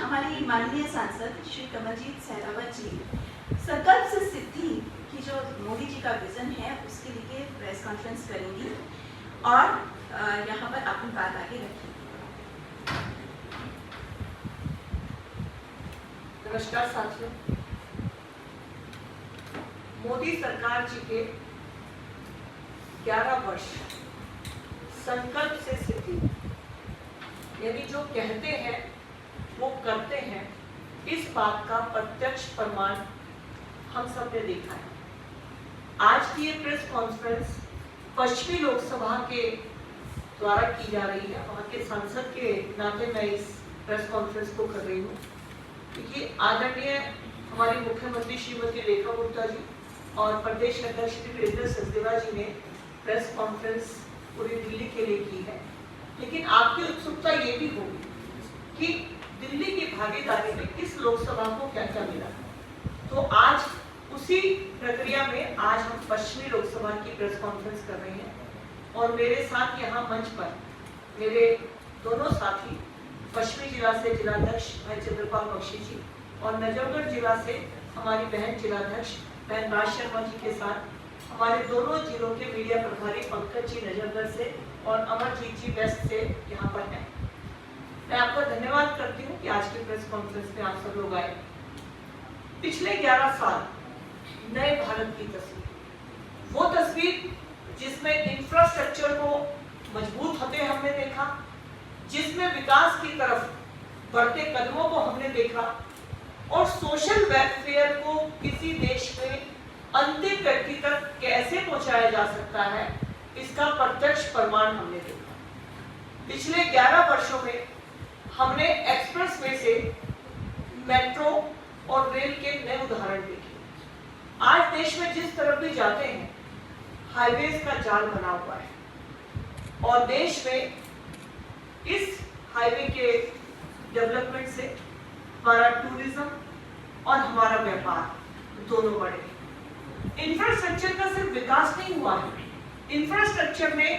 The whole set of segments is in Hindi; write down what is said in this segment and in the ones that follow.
हमारी माननीय सांसद श्री कमलजीत सहरावत जी संकल्प से सिद्धि की जो मोदी जी का विजन है उसके लिए प्रेस कॉन्फ्रेंस करेंगी और यहाँ पर अपनी बात आगे रखेंगी। नमस्कार साथियों, मोदी सरकार जी के 11 वर्ष संकल्प से सिद्धि, यानी जो कहते हैं वो करते हैं, इस बात का प्रत्यक्ष प्रमाण हम सब ने देखा है। आज की ये प्रेस कॉन्फ्रेंस पश्चिमी लोकसभा के द्वारा की जा रही है। वहाँ के सांसद के नाते मैं इस प्रेस कॉन्फ्रेंस को कर रही हूँ क्योंकि आदरणीय हमारी मुख्यमंत्री श्रीमती रेखा गुप्ता जी और प्रदेश अध्यक्ष श्री वीरेंद्र सचदेवा जी ने प्रेस कॉन्फ्रेंस पूरी दिल्ली के लिए की है। लेकिन आपकी उत्सुकता ये भी होगी कि दिल्ली की भागीदारी में किस लोकसभा को क्या क्या मिला। तो आज उसी प्रक्रिया में आज हम पश्चिमी लोकसभा की प्रेस कॉन्फ्रेंस कर रहे हैं और मेरे साथ यहाँ मंच पर मेरे दोनों साथी पश्चिमी जिला से जिलाध्यक्ष भाई चंद्रपाल बख्शी जी और नजफगढ़ जिला से हमारी बहन जिलाध्यक्ष बहन राज शर्मा जी के साथ हमारे दोनों जिलों के मीडिया प्रभारी पंकज जी नजफगढ़ से और अमरजीत जी वेस्ट से यहाँ पर हैं। मैं आपका धन्यवाद करती हूँ कि आज की प्रेस कॉन्फ्रेंस में आप सब लोग आए। पिछले 11 साल नए भारत की तस्वीर, वो तस्वीर जिसमें इंफ्रास्ट्रक्चर को मजबूत होते हमने देखा, जिसमें विकास की तरफ बढ़ते कदमों को हमने देखा और सोशल वेलफेयर को किसी देश में अंतिम व्यक्ति तक कैसे पहुंचाया जा सकता है, इसका प्रत्यक्ष प्रमाण हमने देखा। पिछले 11 वर्षों में हमने एक्सप्रेसवे से मेट्रो और रेल के नए उदाहरण देखे। आज देश में जिस तरफ भी जाते हैं हाईवेज का जाल बना हुआ है और देश में इस हाईवे के डेवलपमेंट से हमारा टूरिज्म और हमारा व्यापार दोनों बढ़े। इंफ्रास्ट्रक्चर का सिर्फ विकास नहीं हुआ है, इंफ्रास्ट्रक्चर ने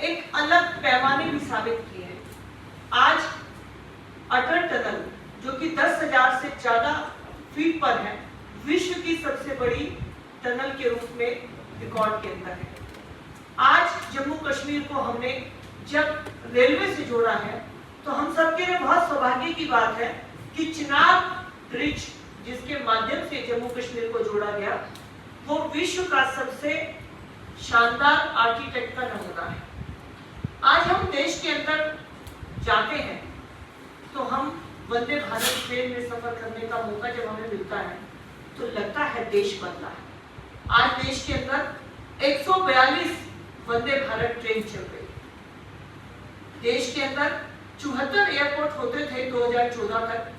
एक अलग पैमाने भी साबित किए हैं। आज अटल टनल जो कि 10,000 से ज्यादा फीट पर है, विश्व की सबसे बड़ी टनल के रूप में रिकॉर्ड के अंदर है। आज जम्मू कश्मीर को हमने जब रेलवे से जोड़ा है तो हम सबके लिए बहुत सौभाग्य की बात है कि चिनाब ब्रिज जिसके माध्यम से जम्मू कश्मीर को जोड़ा गया वो विश्व का सबसे शानदार आर्किटेक्ट का नमूना है। आज हम देश के अंदर जाते हैं तो हम वंदे भारत ट्रेन में सफर करने का मौका जब हमें मिलता है तो लगता है देश बदला है। आज देश के अंदर 142 वंदे भारत ट्रेन चल रही है। देश के अंदर 74 एयरपोर्ट होते थे 2014 तक,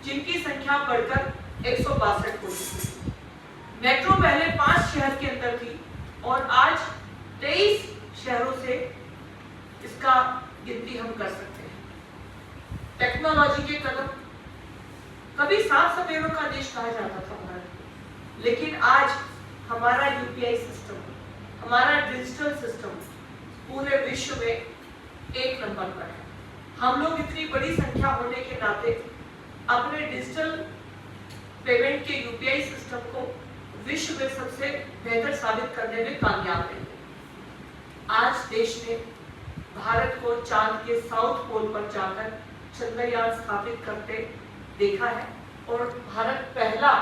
जिनकी संख्या बढ़कर 162 हो चुकी। मेट्रो पहले 5 शहर के अंदर थी और आज 23 शहरों से इसका गिनती हम कर सकते हैं। टेक्नोलॉजी के कदम, कभी साफ सफेदों का देश कहा जाता था भारत को, लेकिन आज हमारा यूपीआई सिस्टम, हमारा डिजिटल सिस्टम पूरे विश्व में 1 नंबर पर है। हम लोग इतनी बड़ी संख्या होने के नाते अपने डिजिटल पेमेंट के यूपीआई सिस्टम को विश्व में सबसे बेहतर साबित करने में कामयाब रहे। आज देश ने भारत को चांद के साउथ पोल पर जाकर चंद्रयान स्थापित करते देखा है और भारत पहला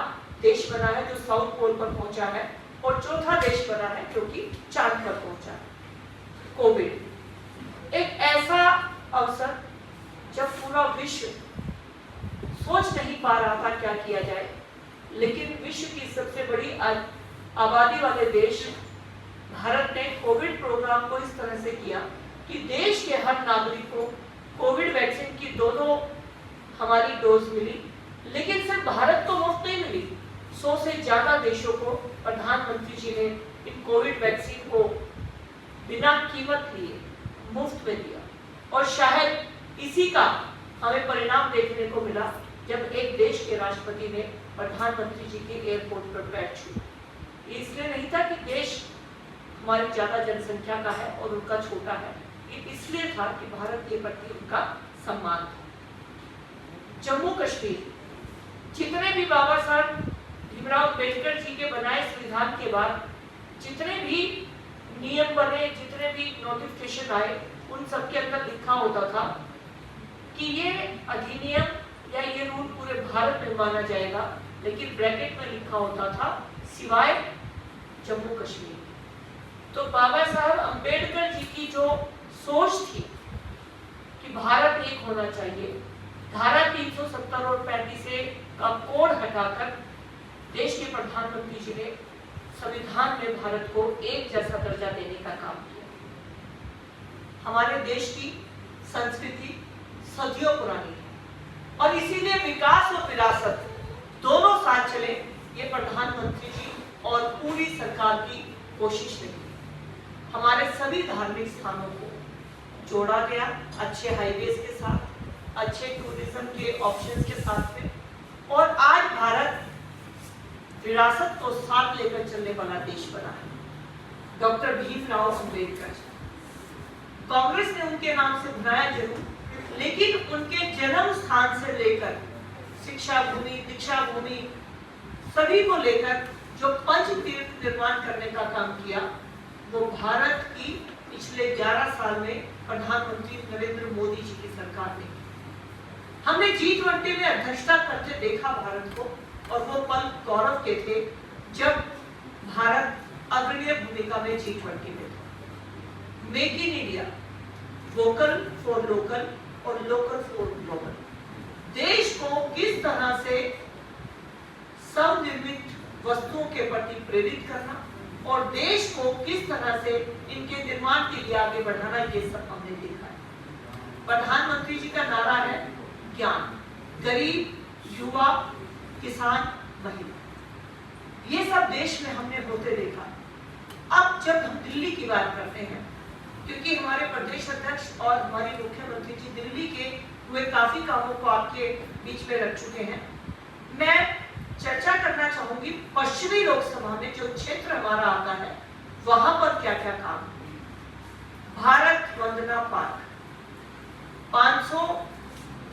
देश बना है जो साउथ पोल पर पहुंचा है और चौथा देश बना है जो कि चांद पर पहुंचा है। कोविड एक ऐसा अवसर जब पूरा विश्व सोच नहीं पा रहा था क्या किया जाए, लेकिन विश्व की सबसे बड़ी आबादी वाले देश भारत ने कोविड प्रोग्राम को इस तरह से किया कि देश के हर नागरिक को कोविड वैक्सीन की दोनों हमारी डोज मिली। लेकिन सिर्फ भारत को मुफ्त नहीं मिली, 100 से ज्यादा देशों को प्रधानमंत्री जी ने इन कोविड वैक्सीन को बिना कीमत लिए मुफ्त में दिया और शायद इसी का हमें परिणाम देखने को मिला जब एक देश के राष्ट्रपति ने प्रधानमंत्री जी के एयरपोर्ट पर पैर छुए। इसलिए नहीं था कि देश हमारी ज्यादा जनसंख्या का है और उनका छोटा है, ये इसलिए था कि भारत के प्रति उनका सम्मान था। जम्मू कश्मीर, जितने भी बाबा साहब भीमराव अम्बेडकर जी के बनाए संविधान के बाद जितने भी नियम बने, जितने भी नोटिफिकेशन आए, उन सब के अंदर लिखा होता था कि ये अधिनियम या ये रूल पूरे भारत में माना जाएगा, लेकिन ब्रैकेट में लिखा होता था सिवाय जम्मू कश्मीर। तो बाबा साहब अम्बेडकर जी की जो सोच थी कि भारत एक होना चाहिए, धारा 370 और 35 का कोड हटाकर देश के प्रधानमंत्री जी ने संविधान में भारत को एक जैसा दर्जा देने का काम किया। हमारे देश की संस्कृति सदियों पुरानी है और इसीलिए विकास और विरासत दोनों साथ चले, ये प्रधानमंत्री जी और पूरी सरकार की कोशिश रही। हमारे सभी धार्मिक स्थानों को जोड़ा गया अच्छे हाईवेज के साथ, अच्छे टूरिज्म के ऑप्शंस के साथ में, और आज भारत विरासत को साथ लेकर चलने वाला देश बना है। डॉक्टर भीमराव अम्बेडकर, कांग्रेस ने उनके नाम से बनाया जरूर, लेकिन उनके जन्म स्थान से लेकर शिक्षा भूमि, दीक्षा भूमि, सभी को लेकर जो पंच तीर्थ निर्माण करने का काम किया, वो भारत की पिछले 11 साल में प्रधानमंत्री नरेंद्र मोदी जी की सरकार ने। हमने G20 में अध्यक्षता करते देखा भारत को, और वो पल गौरव के थे जब भारत अग्रणी भूमिका में G20 में था। Make in India, vocal for local और लोकल फॉर ग्लोबल, देश को किस तरह से स्वनिर्मित वस्तुओं के प्रति प्रेरित करना और देश को किस तरह से इनके निर्माण के लिए आगे बढ़ाना, ये सब हमने देखा है। प्रधानमंत्री जी का नारा है ज्ञान, गरीब, युवा, किसान, महिला, ये सब देश में हमने होते देखा। अब जब हम दिल्ली की बात करते हैं, क्योंकि हमारे प्रदेश अध्यक्ष और हमारी मुख्यमंत्री जी दिल्ली के हुए काफी कामों को आपके बीच में रख चुके हैं, मैं चर्चा करना चाहूंगी पश्चिमी लोकसभा में जो क्षेत्र हमारा आता है वहां पर क्या क्या काम। भारत वंदना पार्क 500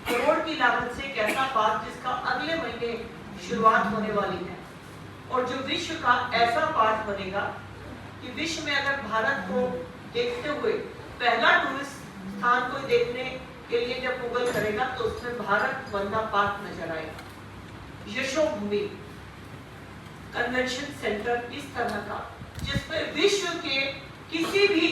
करोड़ की लागत से एक ऐसा पार्क जिसका अगले महीने शुरुआत होने वाली है, और जो विश्व का ऐसा पार्क बनेगा कि विश्व में अगर भारत को देखते हुए पहला टूरिस्ट स्थान को देखने के लिए जब गूगल करेगा तो उसमें भारत वंदना पार्क नजर आएगा। यशोभूमि कन्वेंशन सेंटर इस तरह का जिसमें विश्व के किसी भी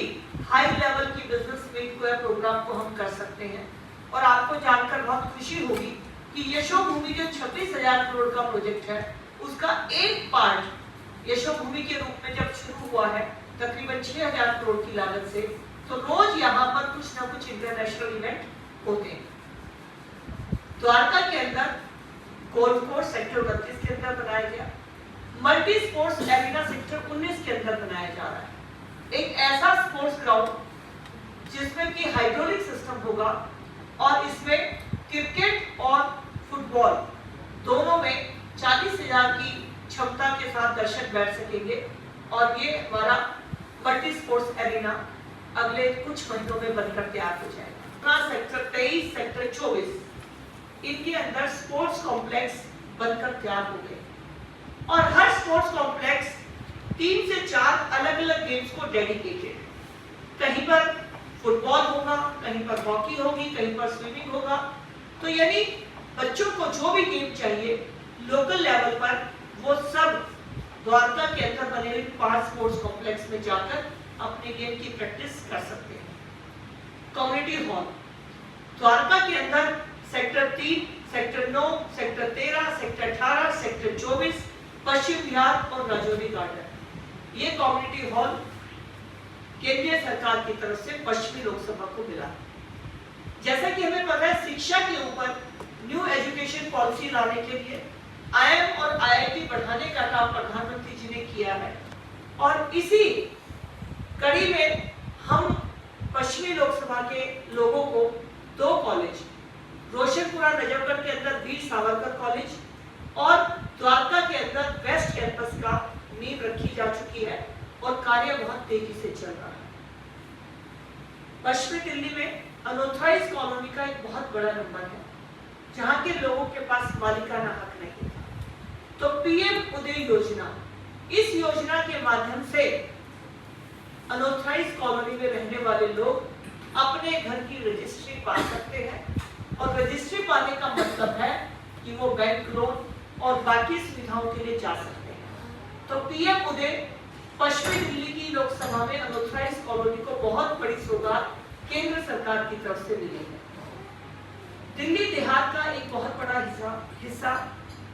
हाई लेवल की बिजनेस मीट को या प्रोग्राम को हम कर सकते हैं। और आपको जानकर बहुत खुशी होगी कि यशोभूमि जो 26,000 करोड़ का प्रोजेक्ट है, उसका एक पार्ट यशोभूमि के रूप में जब शुरू हुआ है तकरीबन 6,000 करोड़ की लागत से, तो रोज यहाँ पर कुछ ना कुछ इंटरनेशनल इवेंट होते हैं। द्वारका के अंदर गोल्फ कोर्स सेक्टर 32 के अंदर बनाया गया, मल्टी स्पोर्ट्स एरिना सेक्टर 19 के अंदर बनाया जा रहा है। एक ऐसा स्पोर्ट्स ग्राउंड जिसमें कि हाइड्रोलिक सिस्टम होगा और इसमें क्रिकेट और फुटबॉल दोनों में 40,000 की क्षमता के साथ दर्शक बैठ सकेंगे। और ये हमारा मल्टी स्पोर्ट्स एरिना अगले कुछ महीनों में बनकर तैयार हो जाएगा। सेक्टर 23, सेक्टर 24 इनके अंदर स्पोर्ट्स कॉम्प्लेक्स बनकर तैयार हो गए, और हर स्पोर्ट्स कॉम्प्लेक्स 3 से 4 अलग अलग गेम्स को डेडिकेटेड, कहीं पर फुटबॉल होगा, कहीं पर हॉकी होगी, कहीं पर स्विमिंग होगा। तो यानी बच्चों को जो भी गेम चाहिए लोकल लेवल पर, वो सब द्वारका के अंदर बने हुए 5 स्पोर्ट्स कॉम्प्लेक्स में जाकर अपने गेम की प्रैक्टिस कर सकते हैं। कम्युनिटी हॉल द्वारका के अंदर sector 3, sector 9, sector 13, sector 18, sector 24, पश्चिम बिहार और राजौरी गार्डन, ये कम्युनिटी हॉल केंद्रीय सरकार की तरफ से पश्चिमी लोकसभा को मिला। जैसा कि हमें पता है, शिक्षा के ऊपर न्यू एजुकेशन पॉलिसी लाने के लिए IIM और IIT बढ़ाने का काम प्रधानमंत्री जी ने किया है, और इसी कड़ी में हम पश्चिमी लोकसभा के लोगों को 2 कॉलेज, रोशनपुरा नजफगढ़ के अंदर वीर सावरकर कॉलेज और द्वारका के अंदर वेस्ट कैंपस का नींव रखी जा चुकी है, और कार्य बहुत तेजी से चल रहा है। पश्चिमी दिल्ली में अनऑथराइज्ड कॉलोनी का एक बहुत बड़ा नंबर है। जहां के लोगों के पास मालिकाना हक नहीं था। तो पीएम उदय योजना, इस योजना के माध्यम से अनऑथराइज्ड कॉलोनी में रहने वाले लोग अपने घर की रजिस्ट्री पा सकते हैं। और रजिस्ट्री पाने का मतलब है कि वो बैंक लोन और बाकी सुविधाओं के लिए जा सकते हैं। तो पीएम उदय पश्चिमी दिल्ली की लोकसभा में अनऑथराइज्ड कॉलोनी को बहुत बड़ी सौगात केंद्र सरकार की तरफ से मिली है। दिल्ली देहात का एक बहुत बड़ा हिस्सा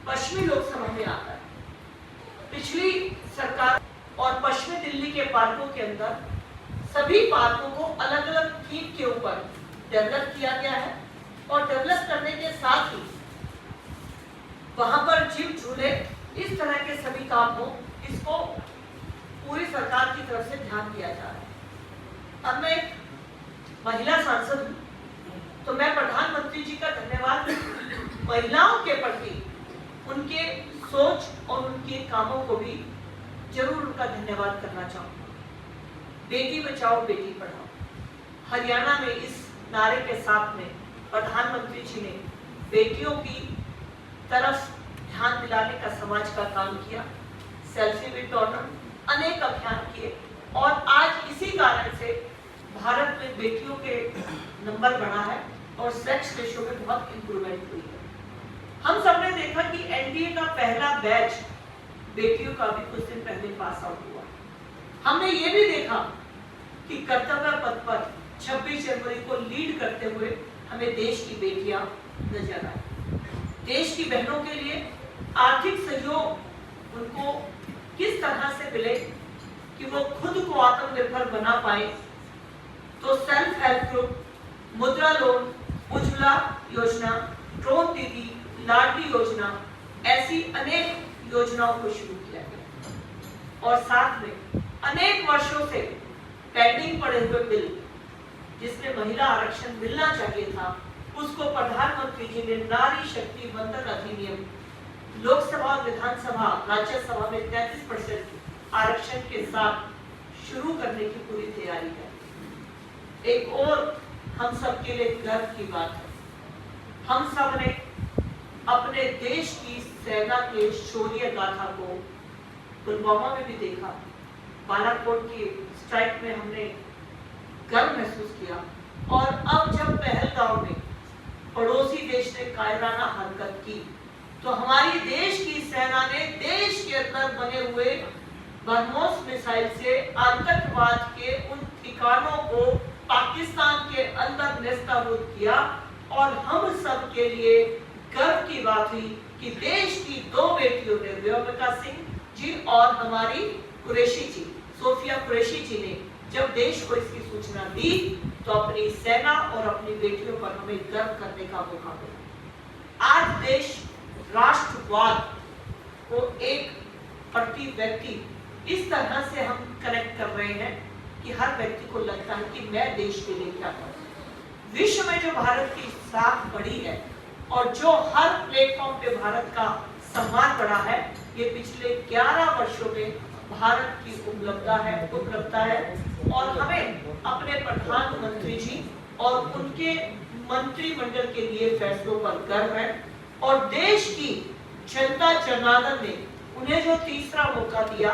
पश्चिमी लोकसभा में आता है। पिछली सरकार और पश्चिमी दिल्ली के पार्कों के अंदर सभी पार्कों को अलग अलग थीम के ऊपर डेवलप किया गया है और डेवलप करने के साथ ही वहां पर जिम, झूले, इस तरह के सभी काम हो, इसको पूरी सरकार की तरफ से ध्यान दिया जा रहा है। अब मैं एक महिला सांसद हूं, तो मैं प्रधानमंत्री जी का धन्यवाद महिलाओं के प्रति उनके सोच और उनके कामों को भी जरूर उनका धन्यवाद करना चाहूंगा। बेटी बचाओ बेटी पढ़ाओ, हरियाणा में इस नारे के साथ में प्रधानमंत्री जी ने बेटियों की तरफ ध्यान दिलाने का समाज का काम किया। सेल्फी विद डॉटर, अनेक अभियान किए और आज इसी कारण से भारत में बेटियों के नंबर बढ़ा है और सेक्स रेशियो में बहुत इंप्रूवमेंट हुई है। हम सबने देखा कि एनडीए का पहला बैच बेटियों का भी कुछ दिन पहले पास आउट हुआ। हमने ये भी देखा कि कर्तव्य पथ पर 26 जनवरी को लीड करते हुए हमें देश की बेटियां नजर आई। देश की बहनों के लिए आर्थिक सहयोग उनको किस तरह से मिले कि वो खुद को आत्मनिर्भर बना पाए, तो सेल्फ हेल्प ग्रुप, मुद्रा लोन, उज्ज्वला योजना, ड्रोन दीदी, लाडली योजना, ऐसी अनेक योजनाओं को शुरू किया गया। और साथ में अनेक वर्षों से पेंडिंग पड़े हुए बिल, जिसमें महिला आरक्षण मिलना चाहिए था, उसको प्रधानमंत्री जी ने नारी शक्ति वंदन अधिनियम लोकसभा और विधानसभा, राज्यसभा में 33% आरक्षण के साथ शुरू करने की पूरी तैयारी है। एक और हम सबके लिए गर्व की बात है, हम सब ने अपने देश की सेना के शौर्य गाथा को पुलवामा में भी देखा। बालाकोट की स्ट्राइक में हमने गर्व महसूस किया और अब जब पहलगाम में पड़ोसी देश ने कायराना हरकत की, तो हमारी देश की सेना ने देश के अंदर बने हुए ब्रह्मोस मिसाइल से आतंकवाद के उन ठिकानों को पाकिस्तान के अंदर नेस्तनाबूद किया। और हम सब के लिए गर्व की बात हुई कि देश की 2 बेटियों ने, व्योमिका सिंह जी और हमारी कुरैशी जी, सोफिया कुरैशी जी ने जब देश को इसकी सूचना दी, तो अपनी सेना और अपनी बेटियों पर हमें गर्व करने का मौका मिला। आज देश राष्ट्रवाद को एक प्रति व्यक्ति इस तरह से हम कनेक्ट कर रहे हैं कि हर व्यक्ति को लगता है कि मैं देश के लिए क्या करूं। विश्व में जो भारत की साख बढ़ी है और जो हर प्लेटफॉर्म पे भारत का सम्मान बढ़ा है, ये पिछले 11 वर्षों में भारत की उपलब्धता है। और हमें अपने प्रधानमंत्री जी और उनके मंत्रिमंडल के लिए फैसलों पर गर्व है। और देश की जनता जनार्दन ने उन्हें जो तीसरा मौका दिया,